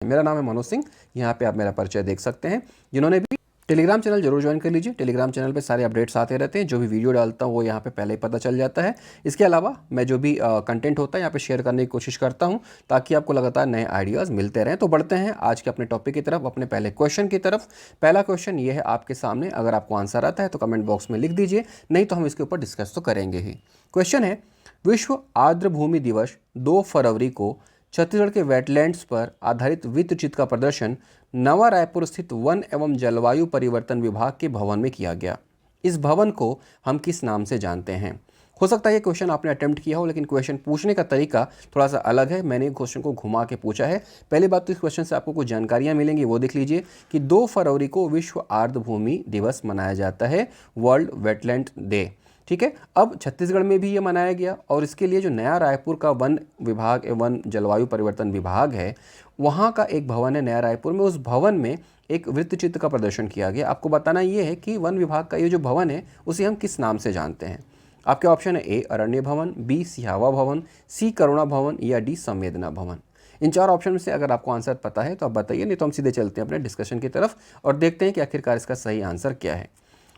मेरा नाम है मनोज सिंह। यहाँ पे आप मेरा परिचय देख सकते हैं। जिन्होंने भी टेलीग्राम चैनल जरूर ज्वाइन कर लीजिए। टेलीग्राम चैनल पे सारे अपडेट्स आते रहते हैं, जो भी वीडियो डालता हूँ वो यहाँ पे पहले ही पता चल जाता है। इसके अलावा मैं जो भी कंटेंट होता है यहाँ पे शेयर करने की कोशिश करता हूँ, ताकि आपको लगातार नए आइडियाज़ मिलते रहें। तो बढ़ते हैं आज के अपने टॉपिक की तरफ, अपने पहले क्वेश्चन की तरफ। पहला क्वेश्चन ये है आपके सामने, अगर आपको आंसर आता है तो कमेंट बॉक्स में लिख दीजिए, नहीं तो हम इसके ऊपर डिस्कस तो करेंगे ही। क्वेश्चन है, विश्व आर्द्र भूमि दिवस 2 फरवरी को छत्तीसगढ़ के वेटलैंड्स पर आधारित वृत्तचित्र का प्रदर्शन नवा रायपुर स्थित वन एवं जलवायु परिवर्तन विभाग के भवन में किया गया। इस भवन को हम किस नाम से जानते हैं? हो सकता है ये क्वेश्चन आपने अटेम्प्ट किया हो, लेकिन क्वेश्चन पूछने का तरीका थोड़ा सा अलग है। मैंने क्वेश्चन को घुमा के पूछा है। पहली बात तो इस क्वेश्चन से आपको कुछ जानकारियाँ मिलेंगी, वो देख लीजिए कि 2 फरवरी को विश्व आर्द्र भूमि दिवस मनाया जाता है, वर्ल्ड वेटलैंड डे। ठीक है, अब छत्तीसगढ़ में भी ये मनाया गया, और इसके लिए जो नया रायपुर का वन विभाग एवं जलवायु परिवर्तन विभाग है, वहाँ का एक भवन है नया रायपुर में। उस भवन में एक वृत्तचित्र का प्रदर्शन किया गया। आपको बताना ये है कि वन विभाग का ये जो भवन है उसे हम किस नाम से जानते हैं। आपके ऑप्शन है ए अरण्य भवन, बी सिहावा भवन, सी करुणा भवन या डी संवेदना भवन। इन 4 ऑप्शन में से अगर आपको आंसर पता है तो आप बताइए, नहीं तो हम सीधे चलते हैं अपने डिस्कशन की तरफ और देखते हैं कि आखिरकार इसका सही आंसर क्या है।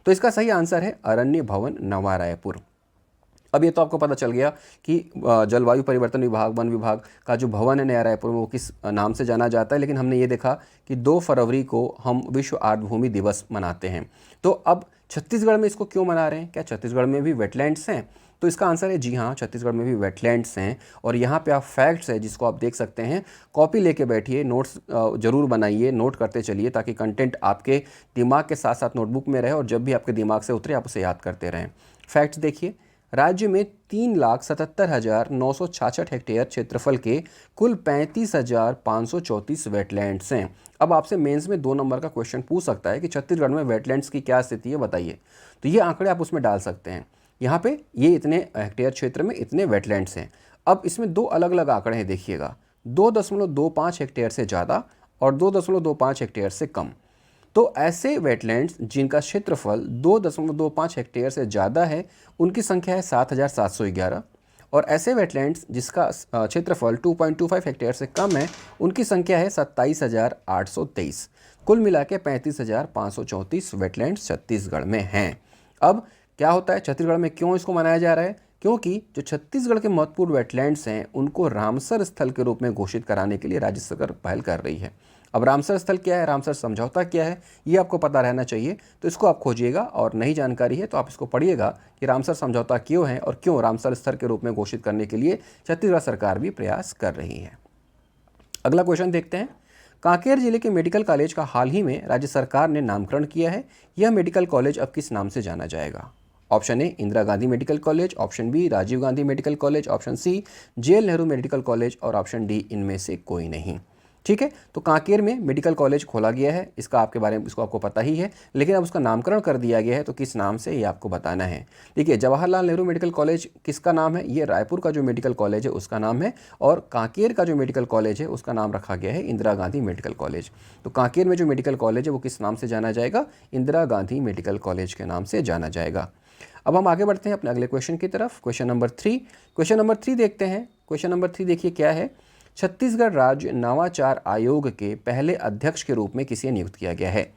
तो इसका सही आंसर है अरण्य भवन नवा रायपुर। अब ये तो आपको पता चल गया कि जलवायु परिवर्तन विभाग, वन विभाग का जो भवन है नया रायपुर में, वो किस नाम से जाना जाता है। लेकिन हमने ये देखा कि 2 फरवरी को हम विश्व आर्द्र भूमि दिवस मनाते हैं। तो अब छत्तीसगढ़ में इसको क्यों मना रहे हैं? क्या छत्तीसगढ़ में भी वेटलैंड्स हैं? तो इसका आंसर है जी हाँ, छत्तीसगढ़ में भी वेटलैंड्स हैं। और यहाँ पे आप फैक्ट्स है जिसको आप देख सकते हैं। कॉपी लेके बैठिए, नोट्स जरूर बनाइए, नोट करते चलिए, ताकि कंटेंट आपके दिमाग के साथ साथ नोटबुक में रहे और जब भी आपके दिमाग से उतरे आप उसे याद करते रहें। फैक्ट्स देखिए, राज्य में 3,77,966 हेक्टेयर क्षेत्रफल के कुल 35,534 वेटलैंड्स हैं। अब आपसे मेंस में 2 नंबर का क्वेश्चन पूछ सकता है कि छत्तीसगढ़ में वेटलैंड्स की क्या स्थिति है, बताइए। तो ये आंकड़े आप उसमें डाल सकते हैं। यहाँ पे ये इतने हेक्टेयर क्षेत्र में इतने वेटलैंड्स हैं। अब इसमें 2 अलग अलग आंकड़े हैं, देखिएगा, 2.25 हेक्टेयर से ज़्यादा और 2.25 हेक्टेयर से कम। तो ऐसे वेटलैंड्स जिनका क्षेत्रफल 2.25 हेक्टेयर से ज़्यादा है, उनकी संख्या है 7,711। और ऐसे वेटलैंड्स जिसका क्षेत्रफल 2.25 हेक्टेयर से कम है, उनकी संख्या है 27,823। कुल मिला के 35,534 वेटलैंड्स छत्तीसगढ़ में हैं। अब क्या होता है, छत्तीसगढ़ में क्यों इसको मनाया जा रहा है? क्योंकि जो छत्तीसगढ़ के महत्वपूर्ण वेटलैंड्स हैं, उनको रामसर स्थल के रूप में घोषित कराने के लिए राज्य सरकार पहल कर रही है। अब रामसर स्थल क्या है, रामसर समझौता क्या है, ये आपको पता रहना चाहिए। तो इसको आप खोजिएगा, और नई जानकारी है तो आप इसको पढ़िएगा कि रामसर समझौता क्यों है और क्यों रामसर स्थल के रूप में घोषित करने के लिए छत्तीसगढ़ सरकार भी प्रयास कर रही है। अगला क्वेश्चन देखते हैं। कांकेर जिले के मेडिकल कॉलेज का हाल ही में राज्य सरकार ने नामकरण किया है। यह मेडिकल कॉलेज अब किस नाम से जाना जाएगा? Option A Indira Gandhi medical college, option B Rajiv Gandhi medical college, option C JL Nehru medical college और ऑप्शन डी इनमें से कोई नहीं। ठीक है, तो कांकेर में मेडिकल कॉलेज खोला गया है, इसका आपके बारे में इसको आपको पता ही है, लेकिन अब उसका नामकरण कर दिया गया है। तो किस नाम से, ये आपको बताना है। देखिए, जवाहरलाल नेहरू मेडिकल कॉलेज किसका नाम है? ये रायपुर का जो मेडिकल कॉलेज है उसका नाम है, और कांकेर का जो मेडिकल कॉलेज है उसका नाम रखा गया है इंदिरा गांधी मेडिकल कॉलेज। तो कांकेर में जो मेडिकल कॉलेज है वो किस नाम से जाना जाएगा? इंदिरा गांधी मेडिकल कॉलेज के नाम से जाना जाएगा। अब हम आगे बढ़ते हैं अपने अगले क्वेश्चन की तरफ, क्वेश्चन नंबर 3। क्वेश्चन नंबर 3 देखते हैं। क्वेश्चन नंबर 3 देखिए क्या है। छत्तीसगढ़ राज्य नवाचार आयोग के पहले अध्यक्ष के रूप में किसे नियुक्त किया गया है?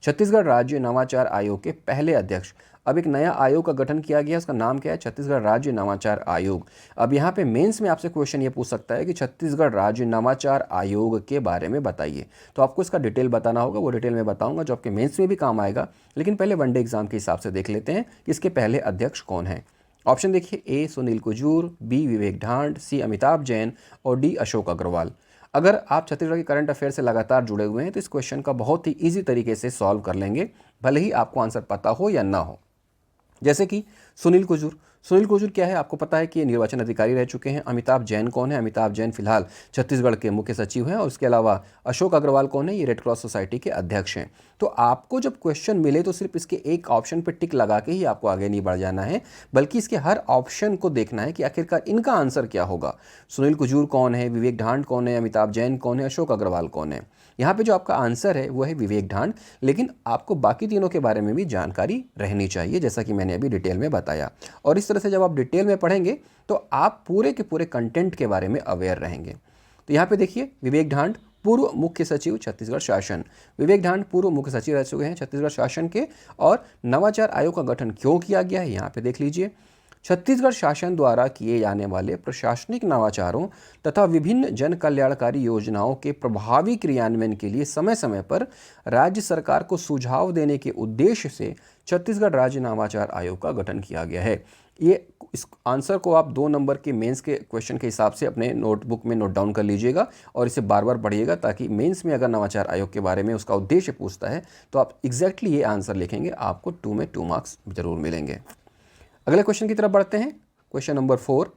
छत्तीसगढ़ राज्य नवाचार आयोग के पहले अध्यक्ष। अब एक नया आयोग का गठन किया गया, उसका नाम क्या है? छत्तीसगढ़ राज्य नवाचार आयोग। अब यहाँ पे मेंस में आपसे क्वेश्चन ये पूछ सकता है कि छत्तीसगढ़ राज्य नवाचार आयोग के बारे में बताइए। तो आपको इसका डिटेल बताना होगा, वो डिटेल में बताऊंगा जो आपके मेंस में भी काम आएगा। लेकिन पहले वनडे एग्जाम के हिसाब से देख लेते हैं कि इसके पहले अध्यक्ष कौन है। ऑप्शन देखिए, ए सुनील कुजूर, बी विवेक ढांड, सी अमिताभ जैन और डी अशोक अग्रवाल। अगर आप छत्तीसगढ़ के करंट अफेयर से लगातार जुड़े हुए हैं तो इस क्वेश्चन का बहुत ही ईजी तरीके से सॉल्व कर लेंगे, भले ही आपको आंसर पता हो या ना हो। जैसे कि सुनील कुजूर क्या है, आपको पता है कि ये निर्वाचन अधिकारी रह चुके हैं। अमिताभ जैन कौन है? अमिताभ जैन फिलहाल छत्तीसगढ़ के मुख्य सचिव हैं। और उसके अलावा अशोक अग्रवाल कौन है? ये रेड क्रॉस सोसाइटी के अध्यक्ष हैं। तो आपको जब क्वेश्चन मिले तो सिर्फ इसके एक ऑप्शन पर टिक लगा के ही आपको आगे नहीं बढ़ जाना है, बल्कि इसके हर ऑप्शन को देखना है कि आखिरकार इनका आंसर क्या होगा। सुनील कुजूर कौन है, विवेक ढांड कौन है, अमिताभ जैन कौन है, अशोक अग्रवाल कौन है। यहाँ पे जो आपका आंसर है वो है विवेक ढांड, लेकिन आपको बाकी तीनों के बारे में भी जानकारी रहनी चाहिए, जैसा कि मैंने अभी डिटेल में बताया। और इस तरह से जब आप डिटेल में पढ़ेंगे तो आप पूरे के पूरे कंटेंट के बारे में अवेयर रहेंगे। तो यहाँ पे देखिए, विवेक ढांड पूर्व मुख्य सचिव छत्तीसगढ़ शासन। विवेक ढांड पूर्व मुख्य सचिव रह चुके हैं छत्तीसगढ़ शासन के। और नवाचार आयोग का गठन क्यों किया गया है यहाँ पे देख लीजिए। छत्तीसगढ़ शासन द्वारा किए जाने वाले प्रशासनिक नवाचारों तथा विभिन्न जन कल्याणकारी योजनाओं के प्रभावी क्रियान्वयन के लिए समय समय पर राज्य सरकार को सुझाव देने के उद्देश्य से छत्तीसगढ़ राज्य नवाचार आयोग का गठन किया गया है। ये इस आंसर को आप 2 नंबर के मेंस के क्वेश्चन के हिसाब से अपने नोटबुक में नोट डाउन कर लीजिएगा और इसे बार बार पढ़िएगा, ताकि मेंस में अगर नवाचार आयोग के बारे में उसका उद्देश्य पूछता है तो आप एग्जैक्टली ये आंसर लिखेंगे, आपको 2 में 2 मार्क्स जरूर मिलेंगे। अगले क्वेश्चन की तरफ बढ़ते हैं। क्वेश्चन नंबर 4,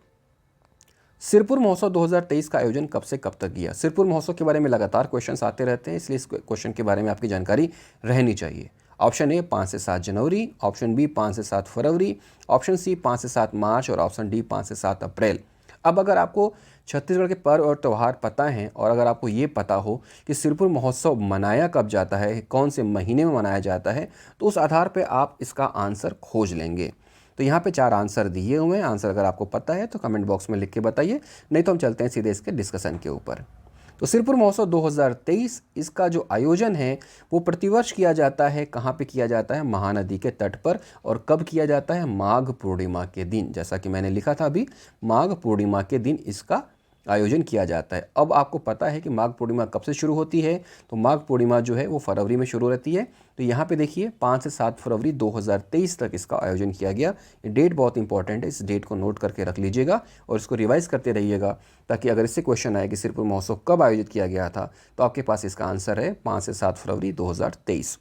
सिरपुर महोत्सव 2023 का आयोजन कब से कब तक किया। सिरपुर महोत्सव के बारे में लगातार क्वेश्चंस आते रहते हैं, इसलिए इस क्वेश्चन के बारे में आपकी जानकारी रहनी चाहिए। ऑप्शन ए 5 से 7 जनवरी, ऑप्शन बी 5 से 7 फरवरी, ऑप्शन सी 5 से 7 मार्च और ऑप्शन डी 5 से 7 अप्रैल। अब अगर आपको छत्तीसगढ़ के पर्व और त्यौहार पता हैं और अगर आपको ये पता हो कि सिरपुर महोत्सव मनाया कब जाता है, कौन से महीने में मनाया जाता है, तो उस आधार पर आप इसका आंसर खोज लेंगे। तो यहाँ पे 4 आंसर दिए हुए हैं। आंसर अगर आपको पता है तो कमेंट बॉक्स में लिख के बताइए, नहीं तो हम चलते हैं सीधे इसके डिस्कशन के ऊपर। तो सिरपुर महोत्सव 2023 इसका जो आयोजन है वो प्रतिवर्ष किया जाता है। कहाँ पे किया जाता है? महानदी के तट पर। और कब किया जाता है? माघ पूर्णिमा के दिन। जैसा कि मैंने लिखा था अभी, माघ पूर्णिमा के दिन इसका आयोजन किया जाता है। अब आपको पता है कि माघ पूर्णिमा कब से शुरू होती है, तो माघ पूर्णिमा जो है वो फरवरी में शुरू रहती है। तो यहाँ पे देखिए 5 से 7 फरवरी 2023 तक इसका आयोजन किया गया। ये डेट बहुत इंपॉर्टेंट है, इस डेट को नोट करके रख लीजिएगा और इसको रिवाइज करते रहिएगा, ताकि अगर इससे क्वेश्चन आए कि सिरपुर महोत्सव कब आयोजित किया गया था, तो आपके पास इसका आंसर है 5 से 7 फरवरी 2023।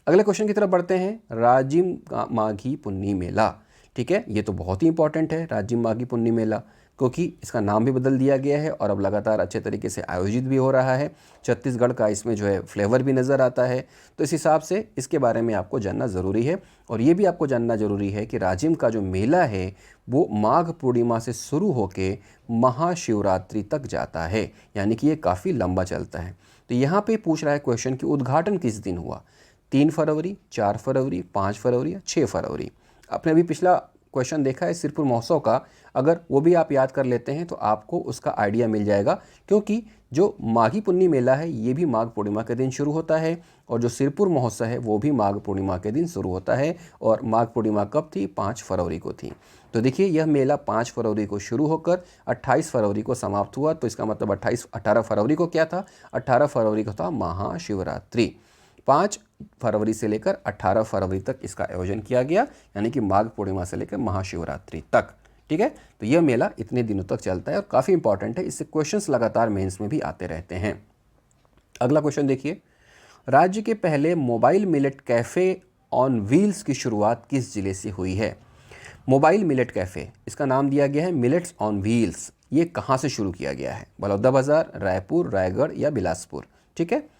अगले क्वेश्चन की तरफ बढ़ते हैं। राजिम माघी पुन्नी मेला, ठीक है, ये तो बहुत ही इंपॉर्टेंट है राजिम माघी पुन्नी मेला, क्योंकि इसका नाम भी बदल दिया गया है और अब लगातार अच्छे तरीके से आयोजित भी हो रहा है। छत्तीसगढ़ का इसमें जो है फ्लेवर भी नज़र आता है। तो इस हिसाब से इसके बारे में आपको जानना ज़रूरी है। और ये भी आपको जानना ज़रूरी है कि राजिम का जो मेला है वो माघ पूर्णिमा से शुरू होकर महाशिवरात्रि तक जाता है, यानी कि ये काफ़ी लंबा चलता है। तो यहाँ पर पूछ रहा है क्वेश्चन कि उद्घाटन किस दिन हुआ, 3 फरवरी, 4 फरवरी, 5 फरवरी या 6 फरवरी। आपने अभी पिछला क्वेश्चन देखा है सिरपुर महोत्सव का, अगर वो भी आप याद कर लेते हैं तो आपको उसका आइडिया मिल जाएगा, क्योंकि जो माघी पुन्नी मेला है ये भी माघ पूर्णिमा के दिन शुरू होता है और जो सिरपुर महोत्सव है वो भी माघ पूर्णिमा के दिन शुरू होता है। और माघ पूर्णिमा कब थी? 5 फरवरी को थी। तो देखिए यह मेला 5 फरवरी को शुरू होकर 28 फरवरी को समाप्त हुआ। तो इसका मतलब 18 फरवरी को क्या था? 18 फरवरी को था महाशिवरात्रि। 5 फरवरी से लेकर 18 फरवरी तक इसका आयोजन किया गया, यानी कि माघ पूर्णिमा से लेकर महाशिवरात्रि तक, ठीक है। तो यह मेला इतने दिनों तक चलता है और काफ़ी इंपॉर्टेंट है, इससे क्वेश्चंस लगातार मेंस में भी आते रहते हैं। अगला क्वेश्चन देखिए, राज्य के पहले mobile millet cafe on wheels की शुरुआत किस जिले से हुई है? मोबाइल मिलेट कैफ़े, इसका नाम दिया गया है मिलेट्स ऑन व्हील्स। ये कहाँ से शुरू किया गया है? बलौदाबाजार, रायपुर, रायगढ़ या बिलासपुर, ठीक है।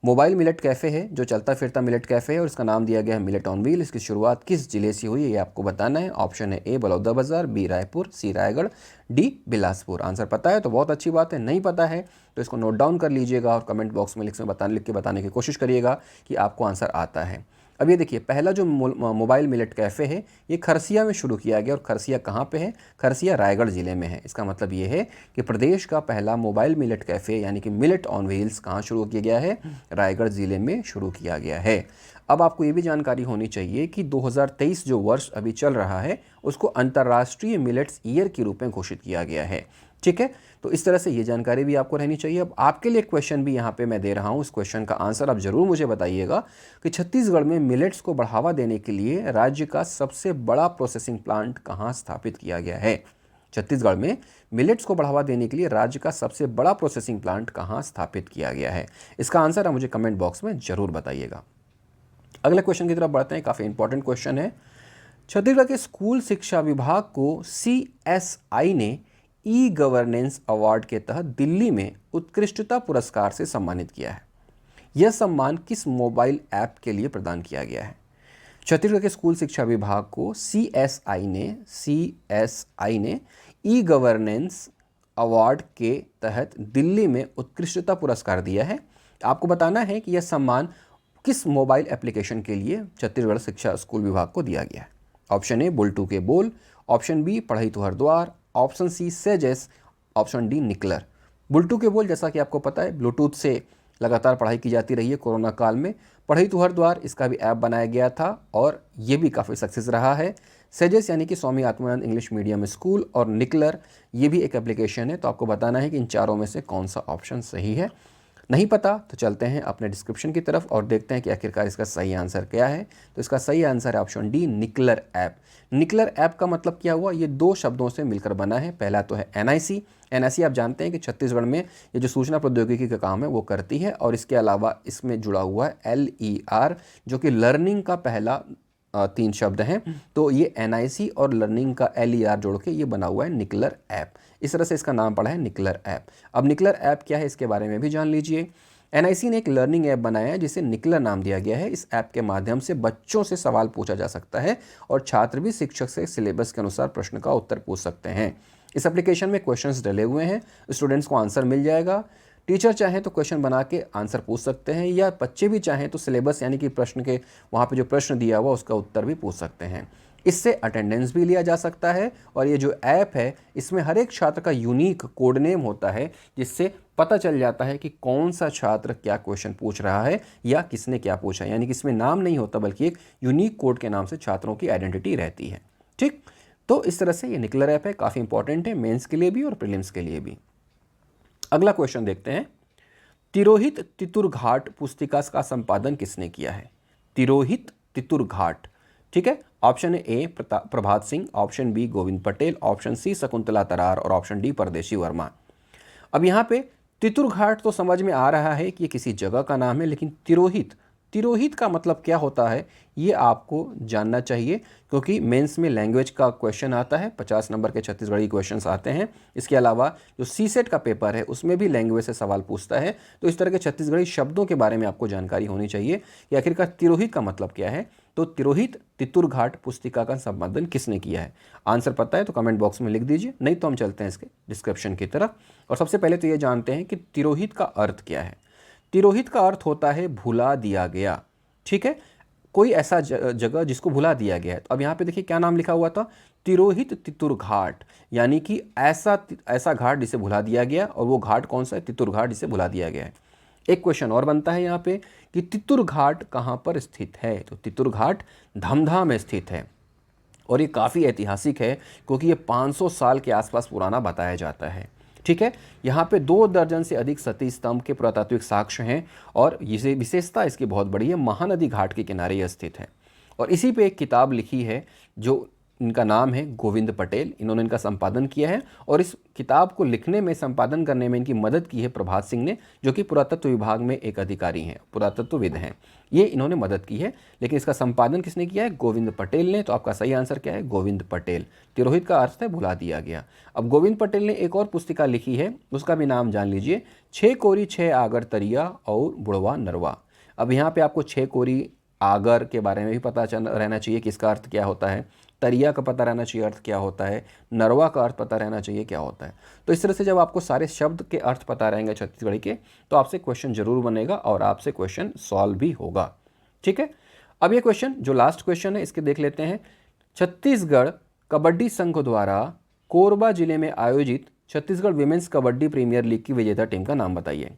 मोबाइल मिलेट कैफ़े है जो चलता फिरता मिलेट कैफ़े है और इसका नाम दिया गया है मिलेट ऑन व्हील। इसकी शुरुआत किस जिले से हुई है ये आपको बताना है। ऑप्शन है ए बलौदाबाजार, बी रायपुर, सी रायगढ़, डी बिलासपुर। आंसर पता है तो बहुत अच्छी बात है, नहीं पता है तो इसको नोट डाउन कर लीजिएगा और कमेंट बॉक्स में लिख के बताने की कोशिश करिएगा कि आपको आंसर आता है। अब ये देखिए, पहला जो मोबाइल मिलेट कैफ़े है ये खरसिया में शुरू किया गया। और खरसिया कहाँ पे है? खरसिया रायगढ़ ज़िले में है। इसका मतलब ये है कि प्रदेश का पहला मोबाइल मिलेट कैफ़े यानी कि मिलेट ऑन व्हील्स कहाँ शुरू किया गया है? रायगढ़ ज़िले में शुरू किया गया है। अब आपको ये भी जानकारी होनी चाहिए कि 2023 जो वर्ष अभी चल रहा है उसको अंतर्राष्ट्रीय मिलेट्स ईयर के रूप में घोषित किया गया है, ठीक है। तो इस तरह से ये जानकारी भी आपको रहनी चाहिए। अब आपके लिए क्वेश्चन भी यहाँ पे मैं दे रहा हूँ, इस क्वेश्चन का आंसर आप ज़रूर मुझे बताइएगा कि छत्तीसगढ़ में मिलेट्स को बढ़ावा देने के लिए राज्य का सबसे बड़ा प्रोसेसिंग प्लांट कहाँ स्थापित किया गया है? छत्तीसगढ़ में मिलेट्स को बढ़ावा देने के लिए राज्य का सबसे बड़ा प्रोसेसिंग प्लांट कहाँ स्थापित किया गया है? इसका आंसर आप मुझे कमेंट बॉक्स में ज़रूर बताइएगा। अगले क्वेश्चन की तरफ बढ़ते हैं, काफ़ी इंपॉर्टेंट क्वेश्चन है। छत्तीसगढ़ के स्कूल शिक्षा विभाग को CSI ने ई गवर्नेंस अवार्ड के तहत दिल्ली में उत्कृष्टता पुरस्कार से सम्मानित किया है। यह सम्मान किस मोबाइल ऐप के लिए प्रदान किया गया है? छत्तीसगढ़ के स्कूल शिक्षा विभाग को CSI ने ई गवर्नेंस अवार्ड के तहत दिल्ली में उत्कृष्टता पुरस्कार दिया है। आपको बताना है कि यह सम्मान किस मोबाइल एप्लीकेशन के लिए छत्तीसगढ़ शिक्षा स्कूल विभाग को दिया गया है। ऑप्शन ए बोल टू के बोल, ऑप्शन बी पढ़ई तुहर द्वार, ऑप्शन सी सेजेस, ऑप्शन डी निकलर। बुलटू के बोल, जैसा कि आपको पता है ब्लूटूथ से लगातार पढ़ाई की जाती रही है कोरोना काल में। पढ़ई तो हर द्वार, इसका भी ऐप बनाया गया था और ये भी काफ़ी सक्सेस रहा है। सेजेस यानी कि Swami Atmanand English medium school और निकलर, ये भी एक एप्लीकेशन है। तो आपको बताना है कि इन चारों में से कौन सा ऑप्शन सही है। नहीं पता तो चलते हैं अपने डिस्क्रिप्शन की तरफ और देखते हैं कि आखिरकार इसका सही आंसर क्या है। तो इसका सही आंसर है ऑप्शन डी, निकलर ऐप। निकलर ऐप का मतलब क्या हुआ, ये दो शब्दों से मिलकर बना है। पहला तो है एनआईसी। एनआईसी आप जानते हैं कि छत्तीसगढ़ में ये जो सूचना प्रौद्योगिकी का काम है वो करती है, और इसके अलावा इसमें जुड़ा हुआ है LER, जो कि लर्निंग का पहला 3 शब्द हैं। तो ये एनआईसी और लर्निंग का LER जोड़ के ये बना हुआ है निकलर ऐप। इस तरह से इसका नाम पड़ा है निकलर ऐप। अब निकलर ऐप क्या है इसके बारे में भी जान लीजिए। एनआईसी ने एक लर्निंग ऐप बनाया है जिसे निकलर नाम दिया गया है। इस ऐप के माध्यम से बच्चों से सवाल पूछा जा सकता है और छात्र भी शिक्षक से सिलेबस के अनुसार प्रश्न का उत्तर पूछ सकते हैं। इस एप्लीकेशन में क्वेश्चंस डले हुए हैं, स्टूडेंट्स को आंसर मिल जाएगा। टीचर चाहें तो क्वेश्चन बना के आंसर पूछ सकते हैं, या बच्चे भी चाहें तो सिलेबस यानी कि प्रश्न के वहाँ पे जो प्रश्न दिया हुआ उसका उत्तर भी पूछ सकते हैं। इससे अटेंडेंस भी लिया जा सकता है, और ये जो ऐप है इसमें हर एक छात्र का यूनिक कोड नेम होता है, जिससे पता चल जाता है कि कौन सा छात्र क्या क्वेश्चन पूछ रहा है या किसने क्या पूछा है। यानी कि इसमें नाम नहीं होता बल्कि एक यूनिक कोड के नाम से छात्रों की आइडेंटिटी रहती है। ठीक, तो इस तरह से ये निकलर ऐप है, काफ़ी इंपॉर्टेंट है मेंस के लिए भी और प्रीलिम्स के लिए भी। अगला क्वेश्चन देखते हैं। तिरोहित तितुरघाट पुस्तिका का संपादन किसने किया है? तिरोहित तितुरघाट, ठीक है। Option A Prabhat Singh, option B Govind Patel, option C Shakuntala Tarar और ऑप्शन डी परदेशी वर्मा। अब यहाँ पे तितुरघाट तो समझ में आ रहा है कि ये किसी जगह का नाम है, लेकिन तिरोहित, तिरोहित का मतलब क्या होता है ये आपको जानना चाहिए, क्योंकि मेंस में लैंग्वेज का क्वेश्चन आता है, 50 नंबर के छत्तीसगढ़ी क्वेश्चंस आते हैं। इसके अलावा जो सीसेट का पेपर है उसमें भी लैंग्वेज से सवाल पूछता है। तो इस तरह के छत्तीसगढ़ी शब्दों के बारे में आपको जानकारी होनी चाहिए कि आखिरकार तिरोहित का मतलब क्या है। तो तिरोहित तितुरघाट पुस्तिका का संपादन किसने किया है? आंसर पता है तो कमेंट बॉक्स में लिख दीजिए, नहीं तो हम चलते हैं इसके डिस्क्रिप्शन की तरफ। और सबसे पहले तो ये जानते हैं कि तिरोहित का अर्थ क्या है। तिरोहित का अर्थ होता है भुला दिया गया, ठीक है, कोई ऐसा जगह जिसको भुला दिया गया है। तो अब यहाँ पे देखिए क्या नाम लिखा हुआ था, तिरोहित तितुरघाट, यानी कि ऐसा घाट जिसे भुला दिया गया, और वो घाट कौन सा है? तितुरघाट, जिसे भुला दिया गया है। एक क्वेश्चन और बनता है यहाँ पे कि तितुरघाट कहाँ पर स्थित है? तो तितुरघाट धमधा में स्थित है, और ये काफ़ी ऐतिहासिक है क्योंकि ये 500 साल के आसपास पुराना बताया जाता है, ठीक है। यहाँ पे 2 दर्जन से अधिक सती स्तंभ के पुरातात्विक साक्ष्य हैं, और ये विशेषता इसकी बहुत बड़ी है, महानदी घाट के किनारे यह स्थित है। और इसी पे एक किताब लिखी है जो इनका नाम है गोविंद पटेल, इन्होंने इनका संपादन किया है, और इस किताब को लिखने में, संपादन करने में इनकी मदद की है प्रभात सिंह ने, जो कि पुरातत्व विभाग में एक अधिकारी हैं, पुरातत्वविद हैं। ये इन्होंने मदद की है, लेकिन इसका संपादन किसने किया है? गोविंद पटेल ने। तो आपका सही आंसर क्या है? गोविंद पटेल। तिरोहित का अर्थ है भुला दिया गया। अब गोविंद पटेल ने एक और पुस्तिका लिखी है, उसका भी नाम जान लीजिए, 6 कोरी 6 आगर तरिया और बुढ़वा नरवा। अब यहाँ पे आपको 6 कोरी आगर के बारे में भी पता रहना चाहिए कि इसका अर्थ क्या होता है, तरिया का पता रहना चाहिए अर्थ क्या होता है, नरवा का अर्थ पता रहना चाहिए क्या होता है। तो इस तरह से जब आपको सारे शब्द के अर्थ पता रहेंगे छत्तीसगढ़ी के, तो आपसे क्वेश्चन जरूर बनेगा और आपसे क्वेश्चन सॉल्व भी होगा, ठीक है। अब ये क्वेश्चन जो लास्ट क्वेश्चन है इसके देख लेते हैं। छत्तीसगढ़ कबड्डी संघ द्वारा कोरबा जिले में आयोजित Chhattisgarh women's kabaddi premier league की विजेता टीम का नाम बताइए।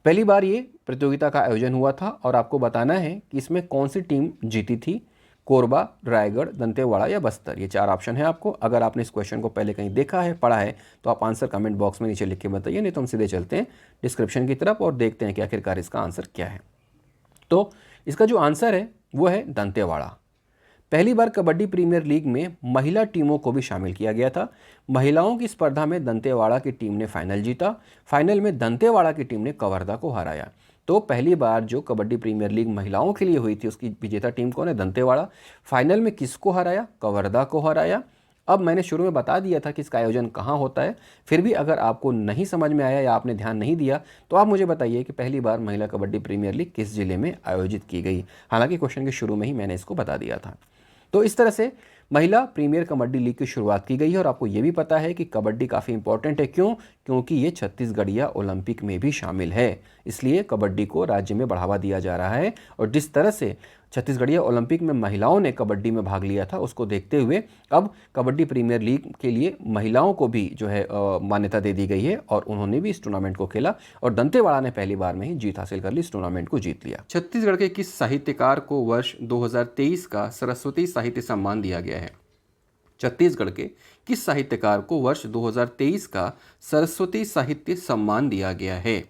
पहली बार ये प्रतियोगिता का आयोजन हुआ था, और आपको बताना है कि इसमें कौन सी टीम जीती थी। कोरबा, रायगढ़, दंतेवाड़ा या बस्तर, ये 4 ऑप्शन है आपको। अगर आपने इस क्वेश्चन को पहले कहीं देखा है, पढ़ा है, तो आप आंसर कमेंट बॉक्स में नीचे लिख के बताइए, नहीं तो हम सीधे चलते हैं डिस्क्रिप्शन की तरफ और देखते हैं कि आखिरकार इसका आंसर क्या है। तो इसका जो आंसर है वो है दंतेवाड़ा। पहली बार कबड्डी प्रीमियर लीग में महिला टीमों को भी शामिल किया गया था। महिलाओं की स्पर्धा में दंतेवाड़ा की टीम ने फाइनल जीता। फाइनल में दंतेवाड़ा की टीम ने कवर्धा को हराया। तो पहली बार जो कबड्डी प्रीमियर लीग महिलाओं के लिए हुई थी उसकी विजेता टीम कौन है? दंतेवाड़ा। फाइनल में किसको हराया? कवर्धा को हराया। अब मैंने शुरू में बता दिया था कि इसका आयोजन कहाँ होता है, फिर भी अगर आपको नहीं समझ में आया या आपने ध्यान नहीं दिया तो आप मुझे बताइए कि पहली बार महिला कबड्डी प्रीमियर लीग किस जिले में आयोजित की गई। हालांकि क्वेश्चन के शुरू में ही मैंने इसको बता दिया था। तो इस तरह से महिला प्रीमियर कबड्डी लीग की शुरुआत की गई है, और आपको ये भी पता है कि कबड्डी काफ़ी इंपॉर्टेंट है। क्यों? क्योंकि ये छत्तीसगढ़िया ओलंपिक में भी शामिल है, इसलिए कबड्डी को राज्य में बढ़ावा दिया जा रहा है। और जिस तरह से छत्तीसगढ़ीय ओलंपिक में महिलाओं ने कबड्डी में भाग लिया था, उसको देखते हुए अब कबड्डी प्रीमियर लीग के लिए महिलाओं को भी जो है मान्यता दे दी गई है और उन्होंने भी इस टूर्नामेंट को खेला और दंतेवाड़ा ने पहली बार में ही जीत हासिल कर ली, इस टूर्नामेंट को जीत लिया। छत्तीसगढ़ के किस साहित्यकार को वर्ष 2023 का सरस्वती साहित्य सम्मान दिया गया है? छत्तीसगढ़ के किस साहित्यकार को वर्ष 2023 का सरस्वती साहित्य सम्मान दिया गया है?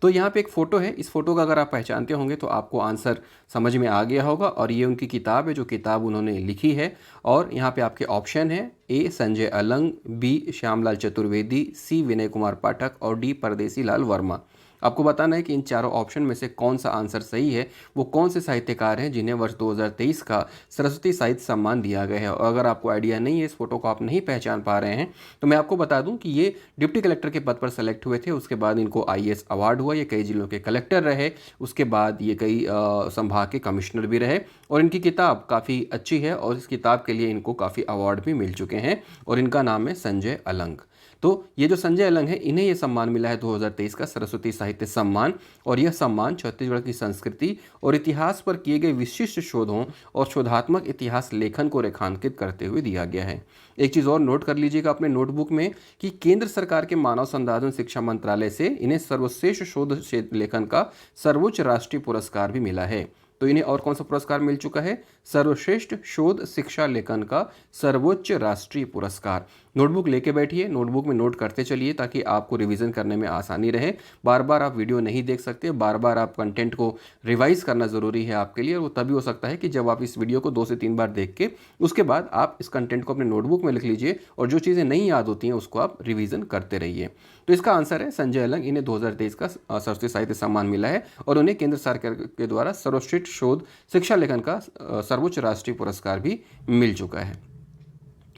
तो यहाँ पे एक फ़ोटो है, इस फोटो का अगर आप पहचानते होंगे तो आपको आंसर समझ में आ गया होगा और ये उनकी किताब है जो किताब उन्होंने लिखी है। और यहाँ पे आपके ऑप्शन है ए संजय अलंग, बी श्यामलाल चतुर्वेदी, सी विनय कुमार पाठक और डी परदेसी लाल वर्मा। आपको बताना है कि इन चारों ऑप्शन में से कौन सा आंसर सही है, वो कौन से साहित्यकार हैं जिन्हें वर्ष 2023 का सरस्वती साहित्य सम्मान दिया गया है। और अगर आपको आइडिया नहीं है, इस फोटो को आप नहीं पहचान पा रहे हैं, तो मैं आपको बता दूं कि ये डिप्टी कलेक्टर के पद पर सेलेक्ट हुए थे, उसके बाद इनको IAS अवार्ड हुआ, ये कई जिलों के कलेक्टर रहे, उसके बाद ये कई संभाग के कमिश्नर भी रहे और इनकी किताब काफ़ी अच्छी है और इस किताब के लिए इनको काफ़ी अवार्ड भी मिल चुके हैं और इनका नाम है संजय अलंग। तो ये जो संजय अलंग है, इन्हें ये सम्मान मिला है 2023 का सरस्वती साहित्य सम्मान और यह सम्मान छत्तीसगढ़ की संस्कृति और इतिहास पर किए गए विशिष्ट शोधों और शोधात्मक इतिहास लेखन को रेखांकित करते हुए दिया गया है। एक चीज़ और नोट कर लीजिएगा अपने नोटबुक में कि केंद्र सरकार के मानव संसाधन शिक्षा मंत्रालय से इन्हें सर्वश्रेष्ठ शोध लेखन का सर्वोच्च राष्ट्रीय पुरस्कार भी मिला है। तो इन्हें और कौन सा पुरस्कार मिल चुका है? सर्वश्रेष्ठ शोध शिक्षा लेखन का सर्वोच्च राष्ट्रीय पुरस्कार। नोटबुक लेके बैठिए, नोटबुक में नोट करते चलिए ताकि आपको रिवीजन करने में आसानी रहे। बार बार आप वीडियो नहीं देख सकते, बार बार आप कंटेंट को रिवाइज करना ज़रूरी है आपके लिए और वो तभी हो सकता है कि जब आप इस वीडियो को 2 से 3 बार देख के उसके बाद आप इस कंटेंट को अपने नोटबुक में लिख लीजिए और जो चीज़ें नहीं याद होती हैं उसको आप रिवीजन करते रहिए। तो इसका आंसर है संजय अलंग, इन्हें 2023 का सरस्वती साहित्य सम्मान मिला है और उन्हें केंद्र सरकार के द्वारा सर्वश्रेष्ठ शोध शिक्षा लेखन का सर्वोच्च राष्ट्रीय पुरस्कार भी मिल चुका है।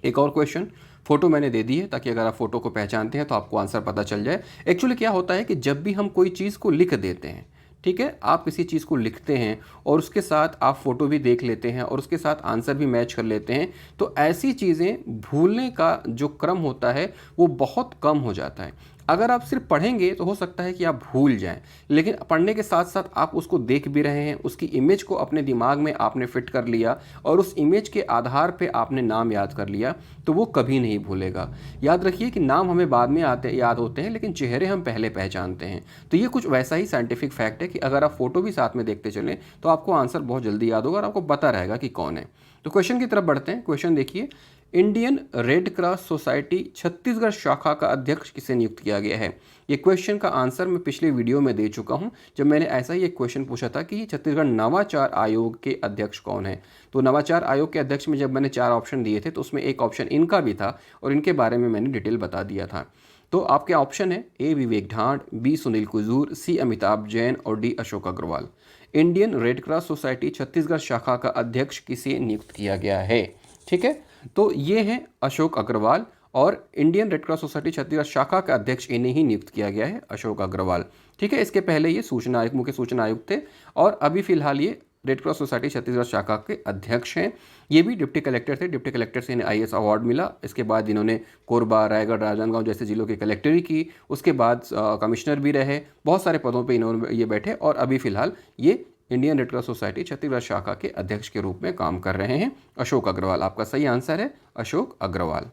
एक और क्वेश्चन, फोटो मैंने दे दी है ताकि अगर आप फोटो को पहचानते हैं तो आपको आंसर पता चल जाए। एक्चुअली क्या होता है कि जब भी हम कोई चीज़ को लिख देते हैं, ठीक है, आप किसी चीज़ को लिखते हैं और उसके साथ आप फोटो भी देख लेते हैं और उसके साथ आंसर भी मैच कर लेते हैं, तो ऐसी चीज़ें भूलने का जो क्रम होता है वो बहुत कम हो जाता है। अगर आप सिर्फ पढ़ेंगे तो हो सकता है कि आप भूल जाएं, लेकिन पढ़ने के साथ साथ आप उसको देख भी रहे हैं, उसकी इमेज को अपने दिमाग में आपने फिट कर लिया और उस इमेज के आधार पे आपने नाम याद कर लिया, तो वो कभी नहीं भूलेगा। याद रखिए कि नाम हमें बाद में याद होते हैं लेकिन चेहरे हम पहले पहचानते हैं। तो ये कुछ वैसा ही साइंटिफिक फैक्ट है कि अगर आप फोटो भी साथ में देखते चलें तो आपको आंसर बहुत जल्दी याद होगा और आपको पता रहेगा कि कौन है। तो क्वेश्चन की तरफ बढ़ते हैं। क्वेश्चन देखिए, Indian red cross society Chhattisgarh शाखा का अध्यक्ष किसे नियुक्त किया गया है? ये क्वेश्चन का आंसर मैं पिछले वीडियो में दे चुका हूं जब मैंने ऐसा ही एक क्वेश्चन पूछा था कि छत्तीसगढ़ नवाचार आयोग के अध्यक्ष कौन है। तो नवाचार आयोग के अध्यक्ष में जब मैंने 4 ऑप्शन दिए थे तो उसमें एक ऑप्शन इनका भी था और इनके बारे में मैंने डिटेल बता दिया था। तो आपके ऑप्शन है A Vivek Dhand, B Sunil Kujur, C Amitabh Jain और D Ashok Agrawal. Indian red cross society Chhattisgarh शाखा का अध्यक्ष किसे नियुक्त किया गया है? ठीक है, तो ये हैं अशोक अग्रवाल और Indian red cross society Chhattisgarh शाखा का अध्यक्ष इन्हें ही नियुक्त किया गया है, अशोक अग्रवाल। ठीक है, इसके पहले ये सूचना आयुक्त, मुख्य सूचना आयुक्त थे और अभी फिलहाल ये रेड क्रॉस सोसाइटी छत्तीसगढ़ शाखा के अध्यक्ष हैं। ये भी डिप्टी कलेक्टर थे, डिप्टी कलेक्टर से इन्हें IAS अवार्ड मिला। इसके बाद इन्होंने कोरबा, रायगढ़, राजनांदगांव जैसे जिलों की कलेक्टरी की, उसके बाद कमिश्नर भी रहे, बहुत सारे पदों पे इन्होंने ये बैठे और अभी फिलहाल ये Indian red cross society Chhattisgarh शाखा के अध्यक्ष के रूप में काम कर रहे हैं, अशोक अग्रवाल। आपका सही आंसर है अशोक अग्रवाल।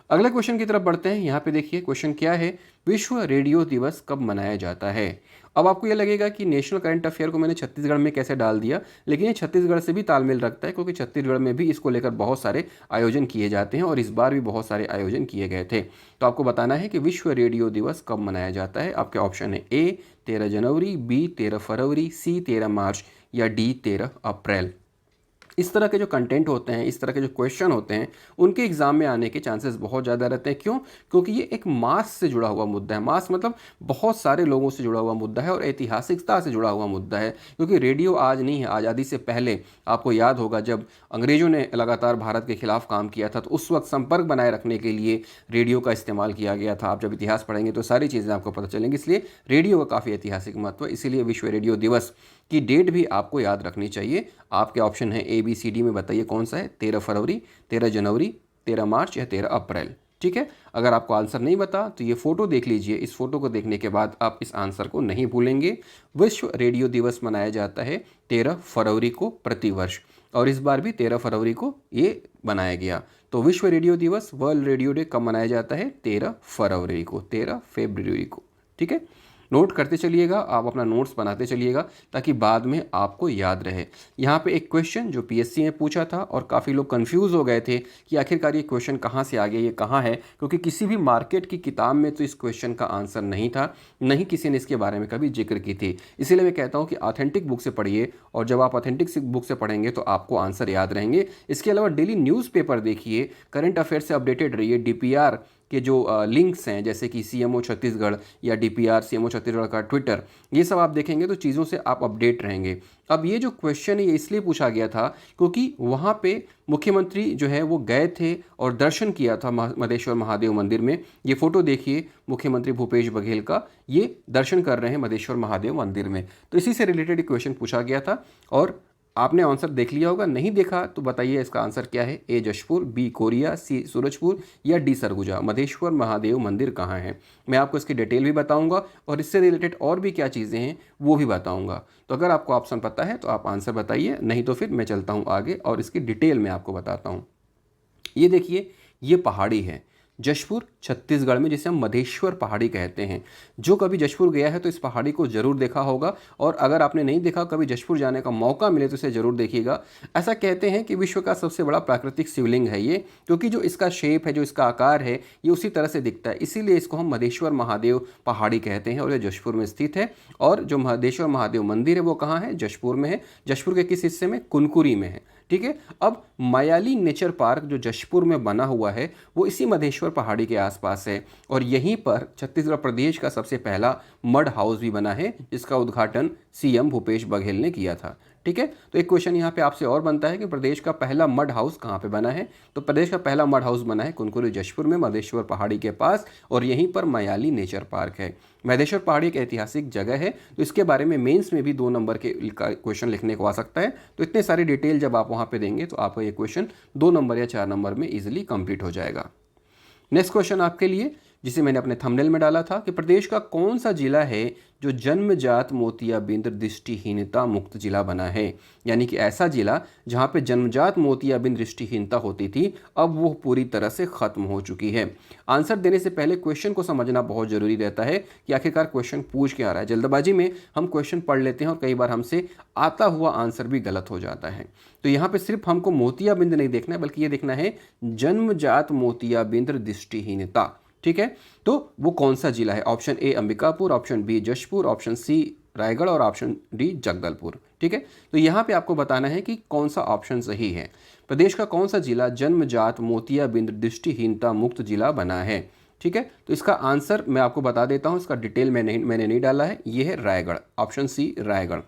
अगले क्वेश्चन की तरफ बढ़ते हैं। यहाँ पे देखिए क्वेश्चन क्या है, विश्व रेडियो दिवस कब मनाया जाता है? अब आपको ये लगेगा कि नेशनल करंट अफेयर को मैंने छत्तीसगढ़ में कैसे डाल दिया, लेकिन ये छत्तीसगढ़ से भी तालमेल रखता है क्योंकि छत्तीसगढ़ में भी इसको लेकर बहुत सारे आयोजन किए जाते हैं और इस बार भी बहुत सारे आयोजन किए गए थे। तो आपको बताना है कि विश्व रेडियो दिवस कब मनाया जाता है। आपके ऑप्शन है ए 13 जनवरी, बी 13 फरवरी, सी 13 मार्च या डी 13 अप्रैल। इस तरह के जो कंटेंट होते हैं, इस तरह के जो क्वेश्चन होते हैं, उनके एग्जाम में आने के चांसेस बहुत ज़्यादा रहते हैं। क्यों? क्योंकि ये एक मास से जुड़ा हुआ मुद्दा है। मास मतलब बहुत सारे लोगों से जुड़ा हुआ मुद्दा है और ऐतिहासिकता से जुड़ा हुआ मुद्दा है। क्योंकि रेडियो आज नहीं है, आज़ादी से पहले आपको याद होगा जब अंग्रेज़ों ने लगातार भारत के खिलाफ काम किया था तो उस वक्त संपर्क बनाए रखने के लिए रेडियो का इस्तेमाल किया गया था। आप जब इतिहास पढ़ेंगे तो सारी चीज़ें आपको पता चलेंगी। इसलिए रेडियो का काफ़ी ऐतिहासिक महत्व है, इसीलिए विश्व रेडियो दिवस की डेट भी आपको याद रखनी चाहिए। आपके ऑप्शन है ABCD में बताइए कौन सा है, 13 फरवरी, 13 जनवरी, 13 मार्च या 13 अप्रैल। ठीक है। अगर आपको आंसर नहीं बता तो ये फ़ोटो देख लीजिए, इस फोटो को देखने के बाद आप इस आंसर को नहीं भूलेंगे। विश्व रेडियो दिवस मनाया जाता है 13 फरवरी को प्रतिवर्ष, और इस बार भी 13 फरवरी को ये बनाया गया। तो विश्व रेडियो दिवस, वर्ल्ड रेडियो डे कब मनाया जाता है? 13 फरवरी को, 13 फरवरी को। ठीक है, नोट करते चलिएगा, आप अपना नोट्स बनाते चलिएगा ताकि बाद में आपको याद रहे। यहाँ पे एक क्वेश्चन जो पीएससी ने पूछा था और काफ़ी लोग कंफ्यूज हो गए थे कि आखिरकार ये क्वेश्चन कहाँ से आ गया, ये कहाँ है, क्योंकि किसी भी मार्केट की किताब में तो इस क्वेश्चन का आंसर नहीं था, नहीं किसी ने इसके बारे में कभी जिक्र की थी। इसीलिए मैं कहता हूँ कि ऑथेंटिक बुक से पढ़िए, और जब आप ऑथेंटिक बुक से पढ़ेंगे तो आपको आंसर याद रहेंगे। इसके अलावा डेली न्यूज़पेपर देखिए, करंट अफेयर से अपडेटेड रहिए, डीपीआर के जो लिंक्स हैं जैसे कि सीएमओ छत्तीसगढ़ या डीपीआर सीएमओ छत्तीसगढ़ का ट्विटर, ये सब आप देखेंगे तो चीज़ों से आप अपडेट रहेंगे। अब ये जो क्वेश्चन है ये इसलिए पूछा गया था क्योंकि वहाँ पे मुख्यमंत्री जो है वो गए थे और दर्शन किया था मधेश्वर महादेव मंदिर में। ये फोटो देखिए, मुख्यमंत्री भूपेश बघेल का, ये दर्शन कर रहे हैं मधेश्वर महादेव मंदिर में। तो इसी से रिलेटेड क्वेश्चन पूछा गया था और आपने आंसर देख लिया होगा। नहीं देखा तो बताइए इसका आंसर क्या है? ए जशपुर, बी कोरिया, सी सूरजपुर या डी सरगुजा। मधेश्वर महादेव मंदिर कहाँ है? मैं आपको इसकी डिटेल भी बताऊंगा और इससे रिलेटेड और भी क्या चीज़ें हैं वो भी बताऊंगा। तो अगर आपको ऑप्शन पता है तो आप आंसर बताइए, नहीं तो फिर मैं चलता हूँ आगे और इसकी डिटेल में आपको बताता हूँ। ये देखिए, ये पहाड़ी है जशपुर छत्तीसगढ़ में, जिसे हम मधेश्वर पहाड़ी कहते हैं। जो कभी जशपुर गया है तो इस पहाड़ी को ज़रूर देखा होगा, और अगर आपने नहीं देखा, कभी जशपुर जाने का मौका मिले तो इसे ज़रूर देखिएगा। ऐसा कहते हैं कि विश्व का सबसे बड़ा प्राकृतिक शिवलिंग है ये, क्योंकि जो इसका शेप है, जो इसका आकार है, ये उसी तरह से दिखता है, इसीलिए इसको हम मधेश्वर महादेव पहाड़ी कहते हैं और ये जशपुर में स्थित है। और जो मधेश्वर महादेव मंदिर है वो कहाँ है? जशपुर में है। जशपुर के किस हिस्से में? कुनकुरी में है। ठीक है। अब मायाली नेचर पार्क जो जशपुर में बना हुआ है वो इसी मधेश्वर पहाड़ी के आसपास है, और यहीं पर छत्तीसगढ़ प्रदेश का सबसे पहला मड हाउस भी बना है, जिसका उद्घाटन सीएम भूपेश बघेल ने किया था। ठीक है। तो एक क्वेश्चन यहाँ पे आपसे और बनता है कि प्रदेश का पहला मड हाउस कहाँ पे बना है? तो प्रदेश का पहला मड हाउस बना है कुनकुरी जशपुर में, मधेश्वर पहाड़ी के पास, और यहीं पर मायाली नेचर पार्क है। मधेश्वर पहाड़ी एक ऐतिहासिक जगह है, तो इसके बारे में मेंस में भी 2 नंबर के क्वेश्चन लिखने को आ सकता है। तो इतने सारी डिटेल जब आप वहाँ पे देंगे तो आपका ये क्वेश्चन 2 नंबर या 4 नंबर में इजीली कंप्लीट हो जाएगा। नेक्स्ट क्वेश्चन आपके लिए, जिसे मैंने अपने थंबनेल में डाला था, कि प्रदेश का कौन सा जिला है जो जन्मजात मोतियाबिंद दृष्टिहीनता मुक्त जिला बना है? यानी कि ऐसा जिला जहां पे जन्मजात मोतियाबिंद दृष्टिहीनता होती थी, अब वो पूरी तरह से खत्म हो चुकी है। आंसर देने से पहले क्वेश्चन को समझना बहुत जरूरी रहता है कि आखिरकार क्वेश्चन पूछ क्या रहा है। जल्दबाजी में हम क्वेश्चन पढ़ लेते हैं और कई बार हमसे आता हुआ आंसर भी गलत हो जाता है। तो यहाँ पे सिर्फ हमको मोतियाबिंद नहीं देखना है, बल्कि ये देखना है जन्मजात मोतियाबिंद दृष्टिहीनता। ठीक है। तो वो कौन सा जिला है? Option A Ambikapur, option B Jashpur, option C Raigarh और ऑप्शन डी जगदलपुर। ठीक है। तो यहाँ पे आपको बताना है कि कौन सा ऑप्शन सही है। प्रदेश का कौन सा जिला जन्मजात मोतियाबिंद दृष्टिहीनता मुक्त जिला बना है? ठीक है। तो इसका आंसर मैं आपको बता देता हूँ, इसका डिटेल मैंने नहीं डाला है। ये है रायगढ़, ऑप्शन सी रायगढ़।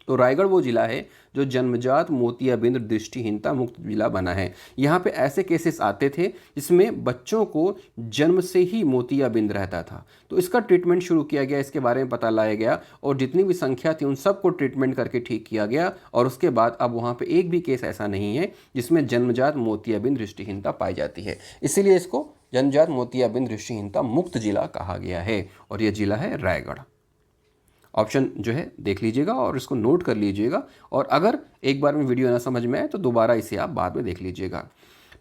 तो रायगढ़ वो जिला है जो जन्मजात मोतियाबिंद दृष्टिहीनता मुक्त जिला बना है। यहाँ पे ऐसे केसेस आते थे जिसमें बच्चों को जन्म से ही मोतियाबिंद रहता था, तो इसका ट्रीटमेंट शुरू किया गया, इसके बारे में पता लाया गया, और जितनी भी संख्या थी उन सबको ट्रीटमेंट करके ठीक किया गया। और उसके बाद अब वहाँ पे एक भी केस ऐसा नहीं है जिसमें जन्मजात मोतियाबिंद दृष्टिहीनता पाई जाती है। इसीलिए इसको जन्मजात मोतियाबिंद दृष्टिहीनता मुक्त जिला कहा गया है, और यह जिला है रायगढ़। ऑप्शन जो है देख लीजिएगा और इसको नोट कर लीजिएगा, और अगर एक बार में वीडियो ना समझ में आए तो दोबारा इसे आप बाद में देख लीजिएगा।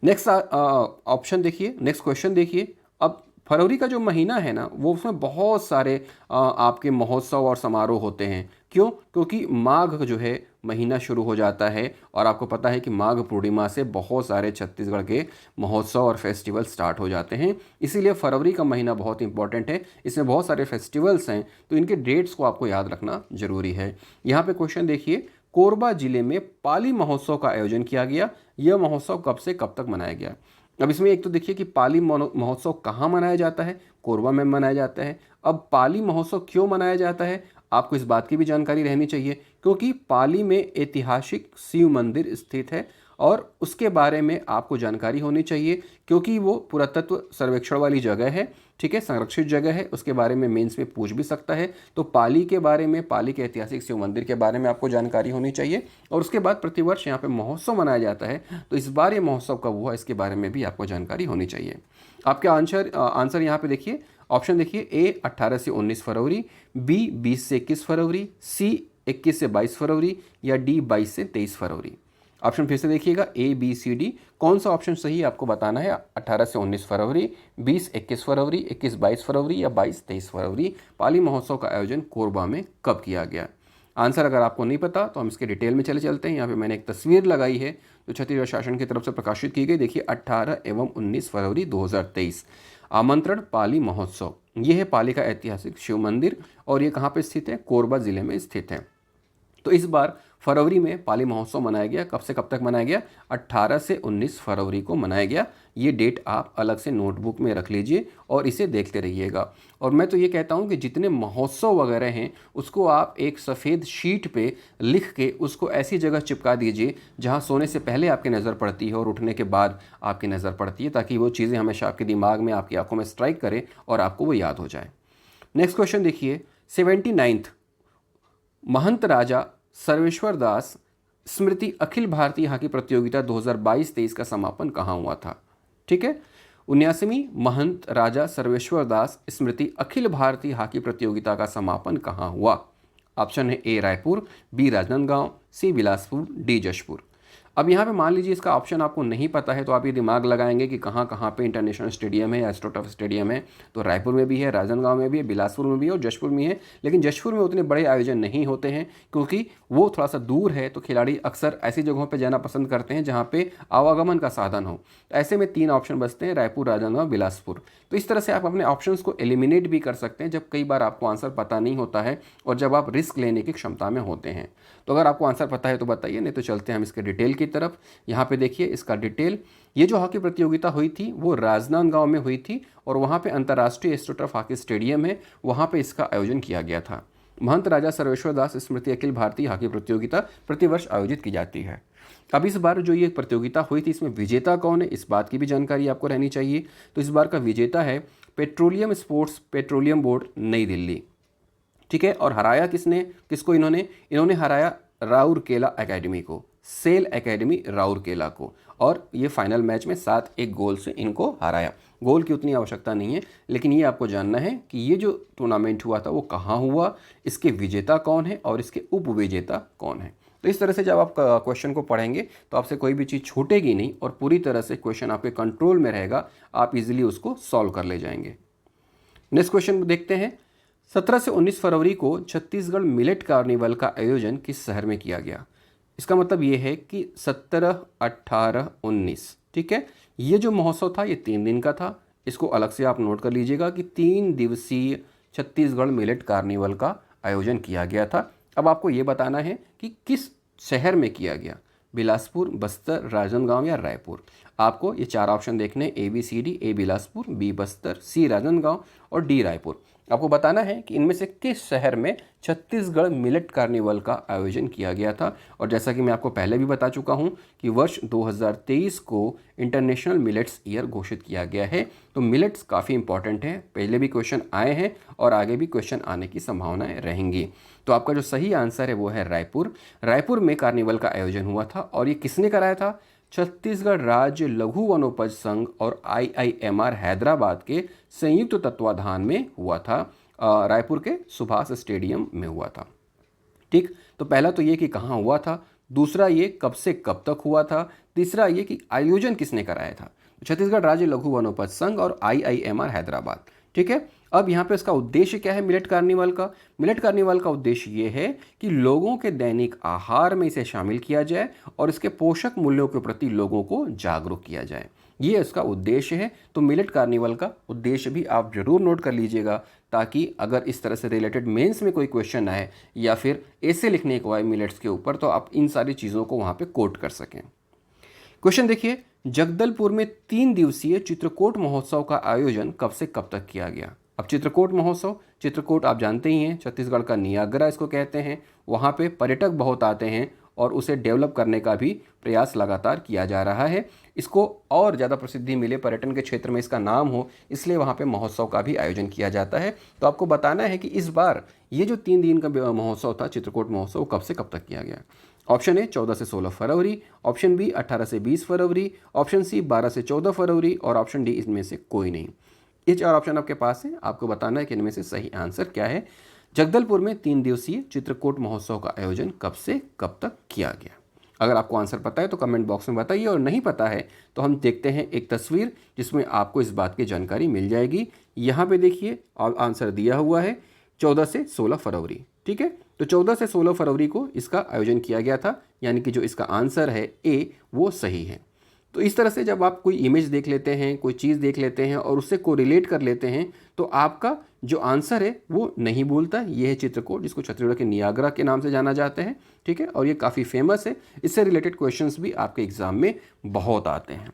नेक्स्ट ऑप्शन देखिए, नेक्स्ट क्वेश्चन देखिए। अब फरवरी का जो महीना है ना, वो उसमें बहुत सारे आपके महोत्सव और समारोह होते हैं। क्यों? क्योंकि माघ जो है महीना शुरू हो जाता है, और आपको पता है कि माघ पूर्णिमा से बहुत सारे छत्तीसगढ़ के महोत्सव और फेस्टिवल स्टार्ट हो जाते हैं। इसीलिए फरवरी का महीना बहुत इंपॉर्टेंट है, इसमें बहुत सारे फेस्टिवल्स हैं, तो इनके डेट्स को आपको याद रखना जरूरी है। यहाँ पे क्वेश्चन देखिए, कोरबा जिले में पाली महोत्सव का आयोजन किया गया। यह महोत्सव कब से कब तक मनाया गया? अब इसमें एक तो देखिए कि पाली महोत्सव कहाँ मनाया जाता है? कोरबा में मनाया जाता है। अब पाली महोत्सव क्यों मनाया जाता है? आपको इस बात की भी जानकारी रहनी चाहिए, क्योंकि पाली में ऐतिहासिक शिव मंदिर स्थित है, और उसके बारे में आपको जानकारी होनी चाहिए, क्योंकि वो पुरातत्व सर्वेक्षण वाली जगह है, ठीक है, संरक्षित जगह है, उसके बारे में मेंस में पूछ भी सकता है। तो पाली के बारे में, पाली के ऐतिहासिक शिव मंदिर के बारे में आपको जानकारी होनी चाहिए। और उसके बाद प्रतिवर्ष यहाँ पे महोत्सव मनाया जाता है, तो इस बार ये महोत्सव कब हुआ इसके बारे में भी आपको जानकारी होनी चाहिए। आपके आंसर यहाँ पे देखिए, ऑप्शन देखिए, ए 18 से 19 फरवरी, बी 20 से 21 फरवरी, सी 21 से 22 फरवरी, या डी 22 से 23 फरवरी। ऑप्शन फिर से देखिएगा, ए बी सी डी, कौन सा ऑप्शन सही आपको बताना है। 18 से 19 फरवरी, 20 21 फरवरी, 21 22 फरवरी, या 22 23 फरवरी पाली महोत्सव का आयोजन कोरबा में कब किया गया। आंसर अगर आपको नहीं पता तो हम इसके डिटेल में चले चलते हैं। यहाँ पे मैंने एक तस्वीर लगाई है जो छत्तीसगढ़ शासन की तरफ से प्रकाशित की गई। देखिए 18 एवं 19 फरवरी 2023, आमंत्रण पाली महोत्सव। ये है पाली का ऐतिहासिक शिव मंदिर और ये कहाँ पे स्थित है, कोरबा जिले में स्थित है। तो इस बार फरवरी में पाली महोत्सव मनाया गया। कब से कब तक मनाया गया, 18 से 19 फरवरी को मनाया गया। ये डेट आप अलग से नोटबुक में रख लीजिए और इसे देखते रहिएगा। और मैं तो ये कहता हूँ कि जितने महोत्सव वगैरह हैं उसको आप एक सफ़ेद शीट पे लिख के उसको ऐसी जगह चिपका दीजिए जहाँ सोने से पहले आपकी नज़र पड़ती है और उठने के बाद आपकी नज़र पड़ती है, ताकि वो चीज़ें हमेशा आपके दिमाग में, आपकी आंखों में स्ट्राइक करें और आपको वो याद हो जाए। नेक्स्ट क्वेश्चन देखिए, 79th महंत राजा सर्वेश्वर दास स्मृति अखिल भारतीय हॉकी प्रतियोगिता 2022-23 का समापन कहाँ हुआ था। ठीक है, 79वीं महंत राजा सर्वेश्वर दास स्मृति अखिल भारतीय हॉकी प्रतियोगिता का समापन कहाँ हुआ। ऑप्शन है, ए रायपुर, बी राजनांदगांव, सी बिलासपुर, डी जशपुर। अब यहाँ पे मान लीजिए इसका ऑप्शन आपको नहीं पता है तो आप ये दिमाग लगाएंगे कि कहाँ कहाँ पे इंटरनेशनल स्टेडियम है या एस्ट्रोटर्फ स्टेडियम है। तो रायपुर में भी है, राजनांदगांव में भी है, बिलासपुर में भी है और जशपुर में है। लेकिन जशपुर में उतने बड़े आयोजन नहीं होते हैं क्योंकि वो थोड़ा सा दूर है, तो खिलाड़ी अक्सर ऐसी जगहों पर जाना पसंद करते हैं जहाँ पे आवागमन का साधन हो। ऐसे में 3 ऑप्शन बचते हैं, रायपुर, राजनांदगांव, बिलासपुर। तो इस तरह से आप अपने ऑप्शंस को एलिमिनेट भी कर सकते हैं जब कई बार आपको आंसर पता नहीं होता है और जब आप रिस्क लेने की क्षमता में होते हैं। तो अगर आपको आंसर पता है तो बताइए, नहीं तो चलते हैं हम इसके डिटेल की तरफ। यहाँ पे देखिए इसका डिटेल, ये जो हॉकी प्रतियोगिता हुई थी वो राजनांदगांव में हुई थी और वहाँ पे अंतर्राष्ट्रीय एस्ट्रोटर्फ हॉकी स्टेडियम है, वहाँ पे इसका आयोजन किया गया था। महंत राजा सर्वेश्वर दास स्मृति अखिल भारतीय हॉकी प्रतियोगिता प्रतिवर्ष आयोजित की जाती है। अब इस बार जो ये प्रतियोगिता हुई थी इसमें विजेता कौन है, इस बात की भी जानकारी आपको रहनी चाहिए। तो इस बार का विजेता है पेट्रोलियम स्पोर्ट्स पेट्रोलियम बोर्ड नई दिल्ली। ठीक है, और हराया किसको इन्होंने हराया राउरकेला एकेडमी को, सेल एकेडमी राउरकेला को, और ये फाइनल मैच में 7-1 गोल से इनको हराया। गोल की उतनी आवश्यकता नहीं है, लेकिन ये आपको जानना है कि ये जो टूर्नामेंट हुआ था वो कहाँ हुआ, इसके विजेता कौन है और इसके उपविजेता कौन है। तो इस तरह से जब आप क्वेश्चन को पढ़ेंगे तो आपसे कोई भी चीज़ छूटेगी नहीं और पूरी तरह से क्वेश्चन आपके कंट्रोल में रहेगा, आप इजीली उसको सॉल्व कर ले जाएंगे। नेक्स्ट क्वेश्चन देखते हैं, 17 से 19 फरवरी को छत्तीसगढ़ मिलेट कार्निवल का आयोजन किस शहर में किया गया। इसका मतलब ये है कि 17, 18, 19, ठीक है, ये जो महोत्सव था ये 3 दिन का था। इसको अलग से आप नोट कर लीजिएगा कि 3 दिवसीय छत्तीसगढ़ मिलेट कार्निवल का आयोजन किया गया था। अब आपको ये बताना है कि किस शहर में किया गया, बिलासपुर, बस्तर, राजनांदगांव या रायपुर। आपको ये 4 ऑप्शन देखने, A B C D, A Bilaspur, B Bastar, C Rajnandgaon और डी रायपुर। आपको बताना है कि इनमें से किस शहर में छत्तीसगढ़ मिलेट कार्निवल का आयोजन किया गया था। और जैसा कि मैं आपको पहले भी बता चुका हूं कि वर्ष 2023 को इंटरनेशनल मिलेट्स ईयर घोषित किया गया है। तो मिलेट्स काफ़ी इंपॉर्टेंट है, पहले भी क्वेश्चन आए हैं और आगे भी क्वेश्चन आने की संभावनाएं रहेंगी। तो आपका जो सही आंसर है वो है रायपुर। रायपुर में कार्निवल का आयोजन हुआ था और ये किसने कराया था, छत्तीसगढ़ राज्य लघु वनोपज संघ और IIMR हैदराबाद के संयुक्त तत्वाधान में हुआ था। रायपुर के सुभाष स्टेडियम में हुआ था। ठीक, तो पहला तो ये कि कहाँ हुआ था, दूसरा ये कब से कब तक हुआ था, तीसरा ये कि आयोजन किसने कराया था, छत्तीसगढ़ राज्य लघु वनोपज संघ और IIMR हैदराबाद। ठीक है, अब यहाँ पे इसका उद्देश्य क्या है मिलेट कार्निवल का। मिलेट कार्निवल का उद्देश्य ये है कि लोगों के दैनिक आहार में इसे शामिल किया जाए और इसके पोषक मूल्यों के प्रति लोगों को जागरूक किया जाए, ये इसका उद्देश्य है। तो मिलेट कार्निवल का उद्देश्य भी आप जरूर नोट कर लीजिएगा, ताकि अगर इस तरह से रिलेटेड मेंस में कोई क्वेश्चन आए या फिर ऐसे लिखने को आए मिलेट्स के ऊपर, तो आप इन सारी चीज़ों को वहाँ पर कोट कर सकें। क्वेश्चन देखिए, जगदलपुर में 3 दिवसीय चित्रकोट महोत्सव का आयोजन कब से कब तक किया गया। अब चित्रकोट महोत्सव, चित्रकोट आप जानते ही हैं, छत्तीसगढ़ का नियाग्रा इसको कहते हैं। वहाँ पे पर्यटक बहुत आते हैं और उसे डेवलप करने का भी प्रयास लगातार किया जा रहा है। इसको और ज़्यादा प्रसिद्धि मिले, पर्यटन के क्षेत्र में इसका नाम हो, इसलिए वहाँ पे महोत्सव का भी आयोजन किया जाता है। तो आपको बताना है कि इस बार ये जो 3 दिन का महोत्सव था, चित्रकूट महोत्सव, कब से कब तक किया गया। ऑप्शन ए 14 से 16 फरवरी, ऑप्शन बी 18 से 20 फरवरी, ऑप्शन सी 12 से 14 फरवरी और ऑप्शन डी इनमें से कोई नहीं। ये 4 ऑप्शन आपके पास हैं, आपको बताना है कि इनमें से सही आंसर क्या है। जगदलपुर में 3 दिवसीय चित्रकूट महोत्सव का आयोजन कब से कब तक किया गया। अगर आपको आंसर पता है तो कमेंट बॉक्स में बताइए, और नहीं पता है तो हम देखते हैं एक तस्वीर जिसमें आपको इस बात की जानकारी मिल जाएगी। यहाँ पे देखिए आंसर दिया हुआ है 14 से 16 फरवरी। ठीक है, तो 14 से 16 फरवरी को इसका आयोजन किया गया था, यानी कि जो इसका आंसर है ए वो सही है। तो इस तरह से जब आप कोई इमेज देख लेते हैं, कोई चीज़ देख लेते हैं और उससे कोरिलेट कर लेते हैं, तो आपका जो आंसर है वो नहीं भूलता। ये है चित्रकूट, जिसको छत्तीसगढ़ के नियाग्रा के नाम से जाना जाता है। ठीक है, और ये काफ़ी फेमस है। इससे रिलेटेड क्वेश्चंस भी आपके एग्जाम में बहुत आते हैं।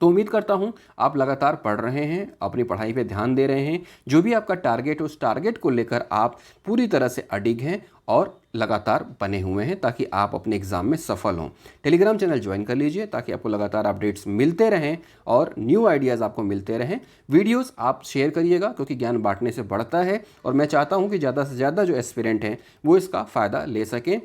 तो उम्मीद करता हूँ आप लगातार पढ़ रहे हैं, अपनी पढ़ाई पे ध्यान दे रहे हैं। जो भी आपका टारगेट है, उस टारगेट को लेकर आप पूरी तरह से अडिग हैं और लगातार बने हुए हैं, ताकि आप अपने एग्ज़ाम में सफल हों। टेलीग्राम चैनल ज्वाइन कर लीजिए ताकि आपको लगातार अपडेट्स मिलते रहें और न्यू आइडियाज़ आपको मिलते रहें। वीडियोस आप शेयर करिएगा, क्योंकि ज्ञान बांटने से बढ़ता है और मैं चाहता हूँ कि ज़्यादा से ज़्यादा जो एस्पिरेंट हैं वो इसका फ़ायदा ले सकें।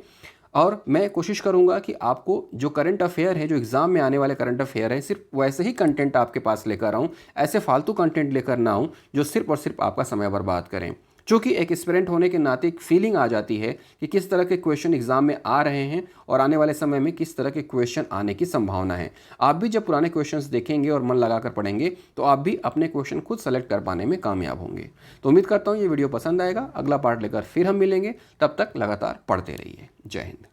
और मैं कोशिश करूंगा कि आपको जो करंट अफेयर है, जो एग्ज़ाम में आने वाले करंट अफेयर है, सिर्फ वैसे ही कंटेंट आपके पास लेकर आऊँ, ऐसे फालतू कंटेंट लेकर ना आऊँ जो सिर्फ और सिर्फ आपका समय बर्बाद करें। चूँकि एक एस्पिरेंट होने के नाते एक फीलिंग आ जाती है कि किस तरह के क्वेश्चन एग्जाम में आ रहे हैं और आने वाले समय में किस तरह के क्वेश्चन आने की संभावना है। आप भी जब पुराने क्वेश्चंस देखेंगे और मन लगाकर पढ़ेंगे तो आप भी अपने क्वेश्चन खुद सेलेक्ट कर पाने में कामयाब होंगे। तो उम्मीद करता हूँ ये वीडियो पसंद आएगा। अगला पार्ट लेकर फिर हम मिलेंगे, तब तक लगातार पढ़ते रहिए। जय हिंद।